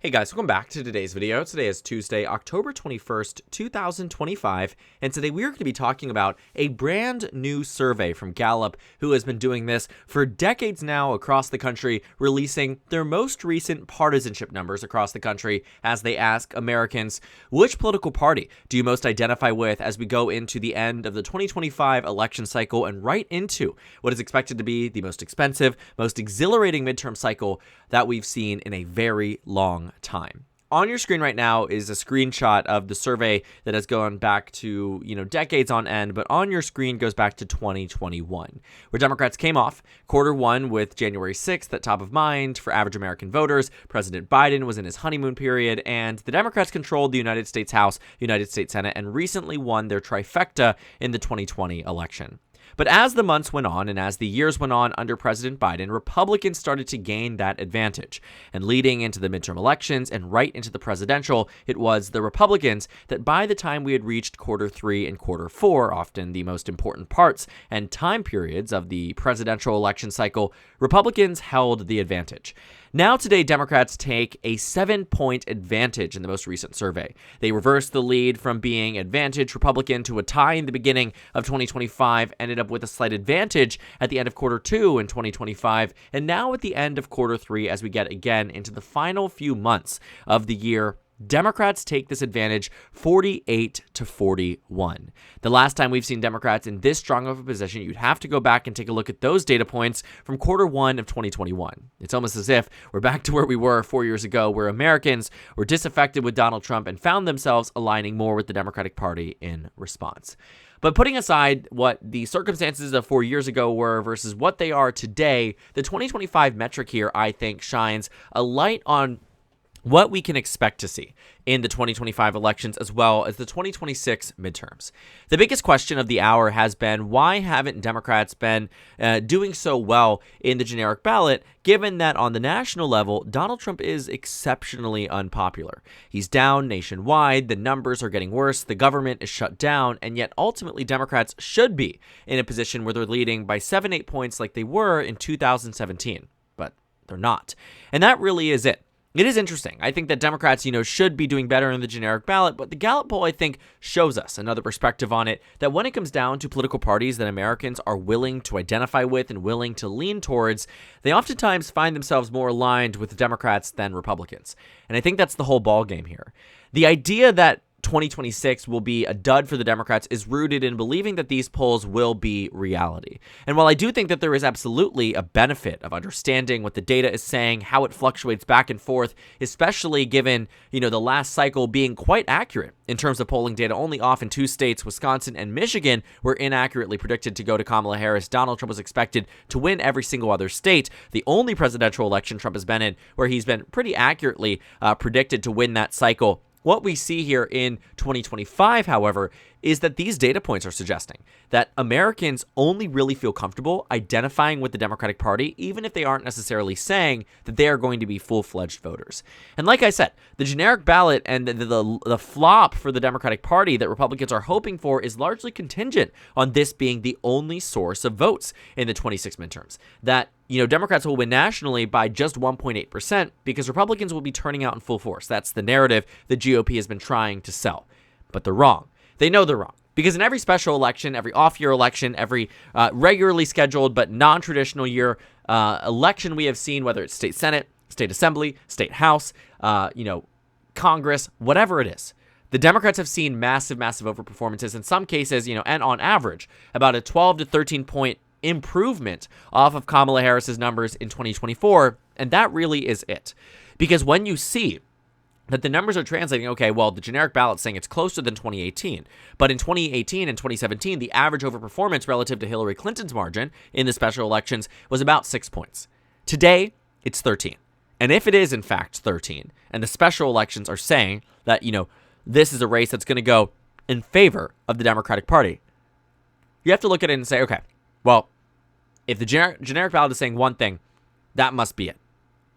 Hey guys, welcome back to today's video. Today is Tuesday, October 21st, 2025, and today we are going to be talking about a brand new survey from Gallup, who has been doing this for decades now across the country, releasing their most recent partisanship numbers across the country as they ask Americans, which political party do you most identify with as we go into the end of the 2025 election cycle and right into what is expected to be the most expensive, most exhilarating midterm cycle that we've seen in a very long time. On your screen right now is a screenshot of the survey that has gone back to, decades on end, but on your screen goes back to 2021, where Democrats came off quarter one with January 6th at top of mind for average American voters. President Biden was in his honeymoon period, and the Democrats controlled the United States House, United States Senate, and recently won their trifecta in the 2020 election. But as the months went on and as the years went on under President Biden, Republicans started to gain that advantage. And leading into the midterm elections and right into the presidential, it was the Republicans that by the time we had reached quarter three and quarter four, often the most important parts and time periods of the presidential election cycle, Republicans held the advantage. Now today, Democrats take a 7-point advantage in the most recent survey. They reversed the lead from being advantage Republican to a tie in the beginning of 2025, ended up with a slight advantage at the end of quarter two in 2025, and now at the end of quarter three as we get again into the final few months of the year, Democrats take this advantage 48-41. The last time we've seen Democrats in this strong of a position, you'd have to go back and take a look at those data points from quarter one of 2021. It's almost as if we're back to where we were 4 years ago, where Americans were disaffected with Donald Trump and found themselves aligning more with the Democratic Party in response. But putting aside what the circumstances of 4 years ago were versus what they are today, the 2025 metric here, I think, shines a light on what we can expect to see in the 2025 elections as well as the 2026 midterms. The biggest question of the hour has been, why haven't Democrats been doing so well in the generic ballot, given that on the national level, Donald Trump is exceptionally unpopular. He's down nationwide, the numbers are getting worse, the government is shut down, and yet ultimately Democrats should be in a position where they're leading by 7-8 points like they were in 2017, but they're not. And that really is it. It is interesting. I think that Democrats, should be doing better in the generic ballot, but the Gallup poll, I think, shows us another perspective on it, that when it comes down to political parties that Americans are willing to identify with and willing to lean towards, they oftentimes find themselves more aligned with Democrats than Republicans. And I think that's the whole ballgame here. The idea that 2026 will be a dud for the Democrats is rooted in believing that these polls will be reality. And while I do think that there is absolutely a benefit of understanding what the data is saying, how it fluctuates back and forth, especially given, the last cycle being quite accurate in terms of polling data, only off in 2 states, Wisconsin and Michigan, were inaccurately predicted to go to Kamala Harris. Donald Trump was expected to win every single other state. The only presidential election Trump has been in where he's been pretty accurately predicted to win that cycle. What we see here in 2025, however, is that these data points are suggesting that Americans only really feel comfortable identifying with the Democratic Party, even if they aren't necessarily saying that they are going to be full-fledged voters. And like I said, the generic ballot and the flop for the Democratic Party that Republicans are hoping for is largely contingent on this being the only source of votes in the 26 midterms. That Democrats will win nationally by just 1.8% because Republicans will be turning out in full force. That's the narrative the GOP has been trying to sell. But they're wrong. They know they're wrong. Because in every special election, every off-year election, every regularly scheduled but non-traditional year election we have seen, whether it's state Senate, state Assembly, state House, Congress, whatever it is, the Democrats have seen massive overperformances in some cases, and on average, about a 12 to 13 point improvement off of Kamala Harris's numbers in 2024, and that really is it. Because when you see that the numbers are translating, okay, well, the generic ballot's saying it's closer than 2018, but in 2018 and 2017, the average overperformance relative to Hillary Clinton's margin in the special elections was about 6 points. Today, it's 13. And if it is, in fact, 13, and the special elections are saying that, this is a race that's going to go in favor of the Democratic Party, you have to look at it and say, okay, well, if the generic ballot is saying one thing, that must be it.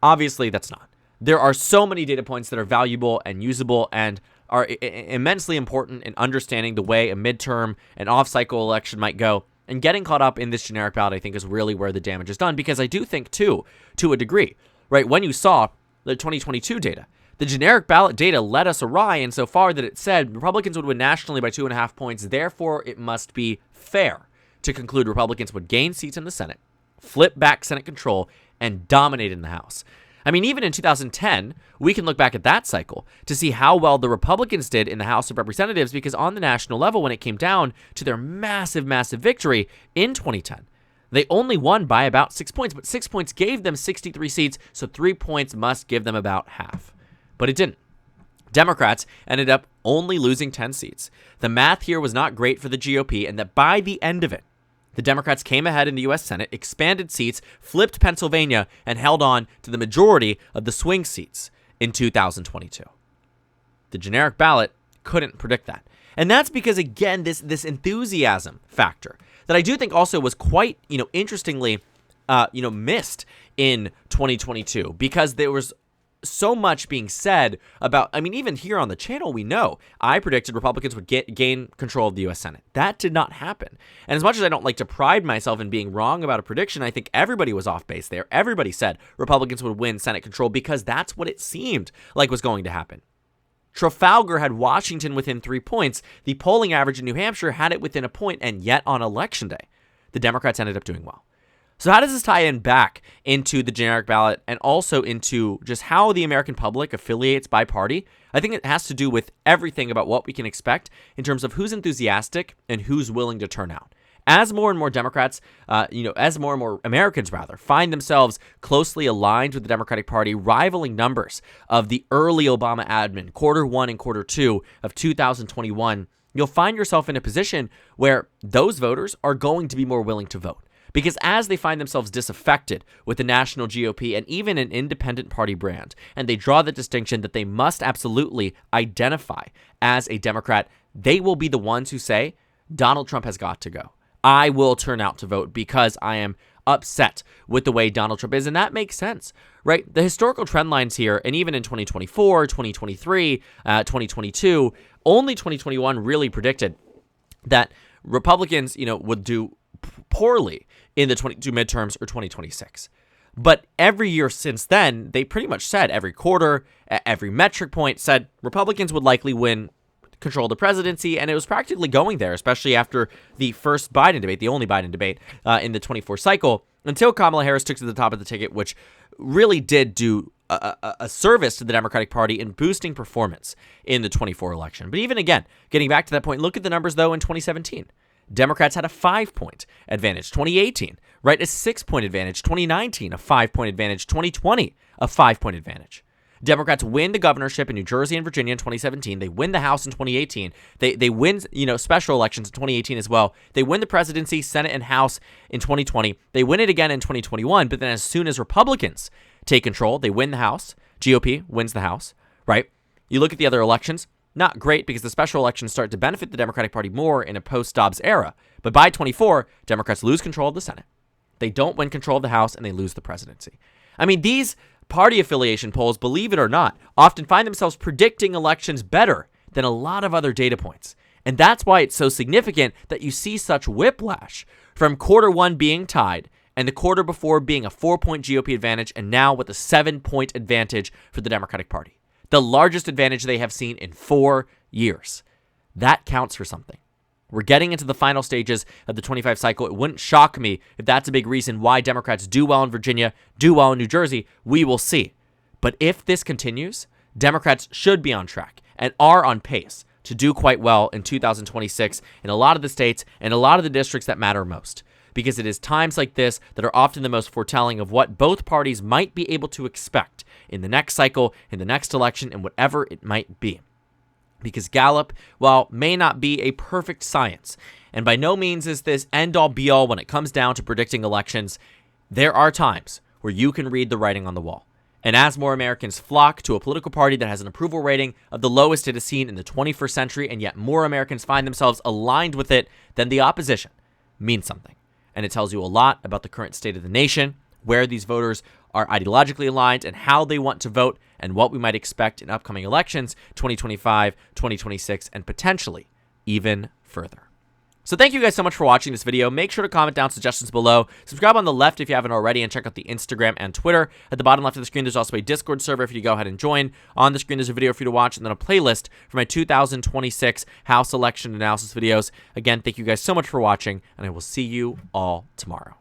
Obviously, that's not. There are so many data points that are valuable and usable and are immensely important in understanding the way a midterm and off-cycle election might go. And getting caught up in this generic ballot, I think, is really where the damage is done. Because I do think, too, to a degree, right, when you saw the 2022 data. The generic ballot data led us awry insofar that it said Republicans would win nationally by 2.5 points. Therefore, it must be fair to conclude Republicans would gain seats in the Senate, flip back Senate control, and dominate in the House. I mean, even in 2010, we can look back at that cycle to see how well the Republicans did in the House of Representatives, because on the national level, when it came down to their massive, massive victory in 2010, they only won by about 6 points, but 6 points gave them 63 seats, so 3 points must give them about half. But it didn't. Democrats ended up only losing 10 seats. The math here was not great for the GOP, and that by the end of it, the Democrats came ahead in the U.S. Senate, expanded seats, flipped Pennsylvania, and held on to the majority of the swing seats in 2022. The generic ballot couldn't predict that. And that's because, again, this enthusiasm factor that I do think also was quite, interestingly, missed in 2022, because there was so much being said about, even here on the channel, we know I predicted Republicans would gain control of the U.S. Senate. That did not happen. And as much as I don't like to pride myself in being wrong about a prediction, I think everybody was off base there. Everybody said Republicans would win Senate control because that's what it seemed like was going to happen. Trafalgar had Washington within 3 points. The polling average in New Hampshire had it within a point, and yet on Election Day, the Democrats ended up doing well. So how does this tie in back into the generic ballot and also into just how the American public affiliates by party? I think it has to do with everything about what we can expect in terms of who's enthusiastic and who's willing to turn out. As more and more Democrats, as more and more Americans, find themselves closely aligned with the Democratic Party, rivaling numbers of the early Obama admin, quarter 1 and quarter 2 of 2021, you'll find yourself in a position where those voters are going to be more willing to vote. Because as they find themselves disaffected with the national GOP and even an independent party brand, and they draw the distinction that they must absolutely identify as a Democrat, they will be the ones who say, Donald Trump has got to go. I will turn out to vote because I am upset with the way Donald Trump is. And that makes sense, right? The historical trend lines here, and even in 2024, 2023, 2022, only 2021 really predicted that Republicans, would do poorly in the 22 midterms or 2026. But every year since then, they pretty much said every quarter, at every metric point, said Republicans would likely win control of the presidency, and it was practically going there, especially after the first Biden debate, the only Biden debate in the 24 cycle, until Kamala Harris took to the top of the ticket, which really did do a service to the Democratic Party in boosting performance in the 24 election. But even again, getting back to that point, look at the numbers, though, in 2017. Democrats had a 5-point advantage. 2018, right? A 6-point advantage. 2019, a 5-point advantage. 2020, a 5-point advantage. Democrats win the governorship in New Jersey and Virginia in 2017. They win the House in 2018. They win, special elections in 2018 as well. They win the presidency, Senate, and House in 2020. They win it again in 2021. But then as soon as Republicans take control, they win the House. GOP wins the House, right? You look at the other elections. Not great, because the special elections start to benefit the Democratic Party more in a post-Dobbs era. But by 24, Democrats lose control of the Senate. They don't win control of the House, and they lose the presidency. These party affiliation polls, believe it or not, often find themselves predicting elections better than a lot of other data points. And that's why it's so significant that you see such whiplash from quarter 1 being tied and the quarter before being a 4-point GOP advantage, and now with a 7-point advantage for the Democratic Party. The largest advantage they have seen in 4 years. That counts for something. We're getting into the final stages of the 25 cycle. It wouldn't shock me if that's a big reason why Democrats do well in Virginia, do well in New Jersey. We will see. But if this continues, Democrats should be on track and are on pace to do quite well in 2026 in a lot of the states and a lot of the districts that matter most. Because it is times like this that are often the most foretelling of what both parties might be able to expect in the next cycle, in the next election, and whatever it might be. Because Gallup, while may not be a perfect science, and by no means is this end-all be-all when it comes down to predicting elections, there are times where you can read the writing on the wall. And as more Americans flock to a political party that has an approval rating of the lowest it has seen in the 21st century, and yet more Americans find themselves aligned with it than the opposition, means something. And it tells you a lot about the current state of the nation, where these voters are ideologically aligned and how they want to vote, and what we might expect in upcoming elections, 2025, 2026, and potentially even further. So thank you guys so much for watching this video. Make sure to comment down suggestions below. Subscribe on the left if you haven't already, and check out the Instagram and Twitter. At the bottom left of the screen, there's also a Discord server for you to go ahead and join. On the screen, there's a video for you to watch, and then a playlist for my 2026 House election analysis videos. Again, thank you guys so much for watching, and I will see you all tomorrow.